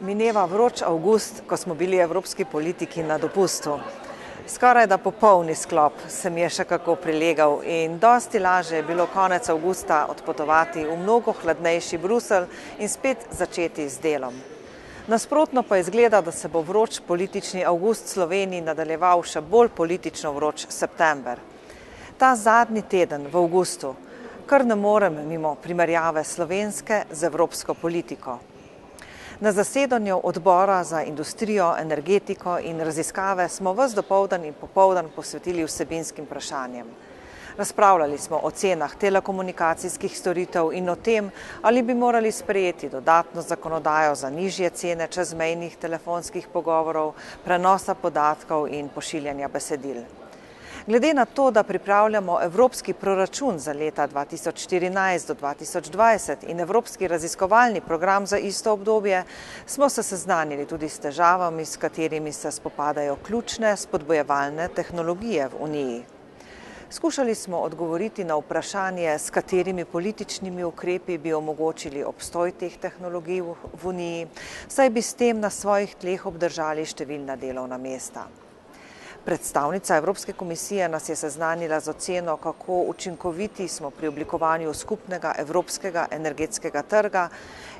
Mineva vroč avgust, ko smo bili evropski politiki na dopustu. Skoraj da popolni sklop se mi je še kako prilegal in dosti lažje je bilo konec avgusta odpotovati v mnogo hladnejši Bruselj in spet začeti z delom. Nasprotno pa izgleda, da se bo vroč politični avgust Sloveniji nadaljeval še bolj politično vroč september. Ta zadnji teden v avgustu kar ne morem mimo primerjave slovenske z evropsko politiko. Na zasedanju odbora za industrijo, energetiko in raziskave smo ves dopoldan in popoldan posvetili vsebinskim vprašanjem. Razpravljali smo o cenah telekomunikacijskih storitev in o tem, ali bi morali sprejeti dodatno zakonodajo za nižje cene čezmejnih telefonskih pogovorov, prenosa podatkov in pošiljanja besedil. Glede na to, da pripravljamo evropski proračun za leta 2014 do 2020 in evropski raziskovalni program za isto obdobje, smo se seznanili tudi s težavami, s katerimi se spopadajo ključne spodbojevalne tehnologije v Uniji. Skušali smo odgovoriti na vprašanje, s katerimi političnimi ukrepi bi omogočili obstoj teh tehnologij v Uniji, saj bi s tem na svojih tleh obdržali številna delovna mesta. Predstavnica Evropske komisije nas je seznanila z oceno, kako učinkoviti smo pri oblikovanju skupnega evropskega energetskega trga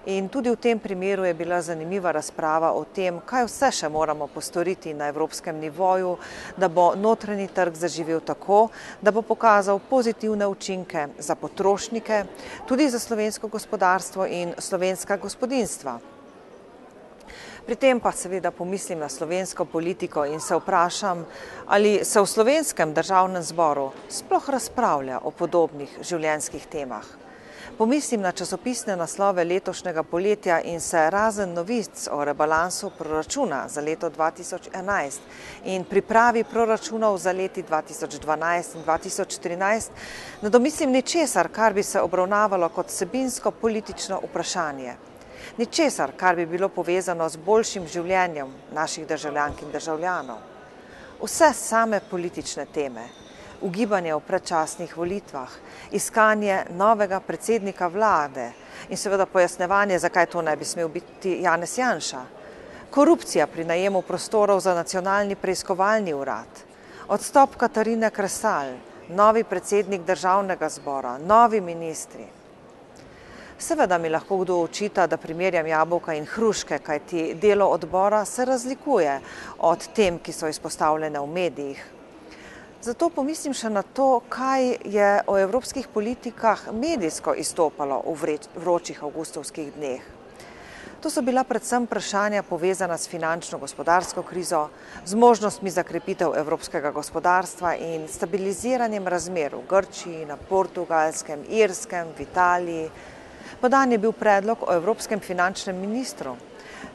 in tudi v tem primeru je bila zanimiva razprava o tem, kaj vse še moramo postoriti na evropskem nivoju, da bo notranji trg zaživel tako, da bo pokazal pozitivne učinke za potrošnike, tudi za slovensko gospodarstvo in slovenska gospodinjstva. Pri tem pa seveda pomislim na slovensko politiko in se vprašam, ali se v slovenskem državnem zboru sploh razpravlja o podobnih življenjskih temah. Pomislim na časopisne naslove letošnjega poletja in se razen novic o rebalansu proračuna za leto 2011 in pripravi proračunov za leti 2012 in 2013 ne domislim ničesar, kar bi se obravnavalo kot vsebinsko politično vprašanje. Ničesar, kar bi bilo povezano z boljšim življenjem naših državljank in državljanov. Vse same politične teme, ugibanje o predčasnih volitvah, iskanje novega predsednika vlade in seveda pojasnjevanje, zakaj to ne bi smel biti Janez Janša, korupcija pri najemu prostorov za nacionalni preiskovalni urad, odstop Katarine Kresal, novi predsednik državnega zbora, novi ministri. Seveda mi lahko kdo očita, da primerjam jabolka in hruške, kajti delo odbora se razlikuje od tem, ki so izpostavljene v medijih. Zato pomislim še na to, kaj je o evropskih politikah medijsko izstopalo v vročih avgustovskih dneh. To so bila predvsem vprašanja povezana s finančno-gospodarsko krizo, z možnostmi za krepitev evropskega gospodarstva in stabiliziranjem razmer v Grčiji, na Portugalskem, Irskem, v Italiji. Podan je bil predlog o evropskem finančnem ministru,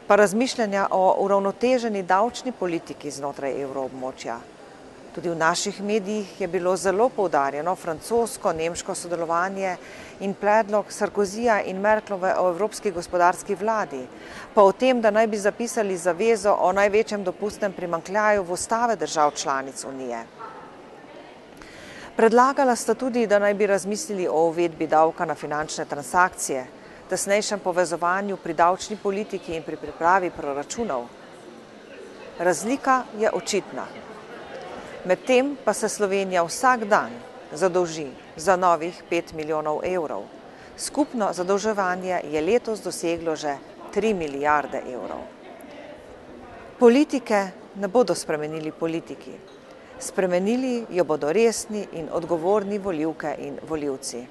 pa razmišljanja o uravnoteženi davčni politiki znotraj evroobmočja. Tudi v naših medijih je bilo zelo poudarjeno francosko-nemško sodelovanje in predlog Sarkozija in Merklove o evropski gospodarski vladi, pa o tem, da naj bi zapisali zavezo o največjem dopustnem primanjkljaju v ustave držav članic Unije. Predlagala sta tudi, da naj bi razmislili o uvedbi davka na finančne transakcije, tesnejšem povezovanju pri davčni politiki in pri pripravi proračunov. Razlika je očitna. Medtem pa se Slovenija vsak dan zadolži za novih 5 milijonov evrov. Skupno zadolževanje je letos doseglo že 3 milijarde evrov. Politike ne bodo spremenili politiki. Spremenili jo bodo resni in odgovorni volivke in volivci.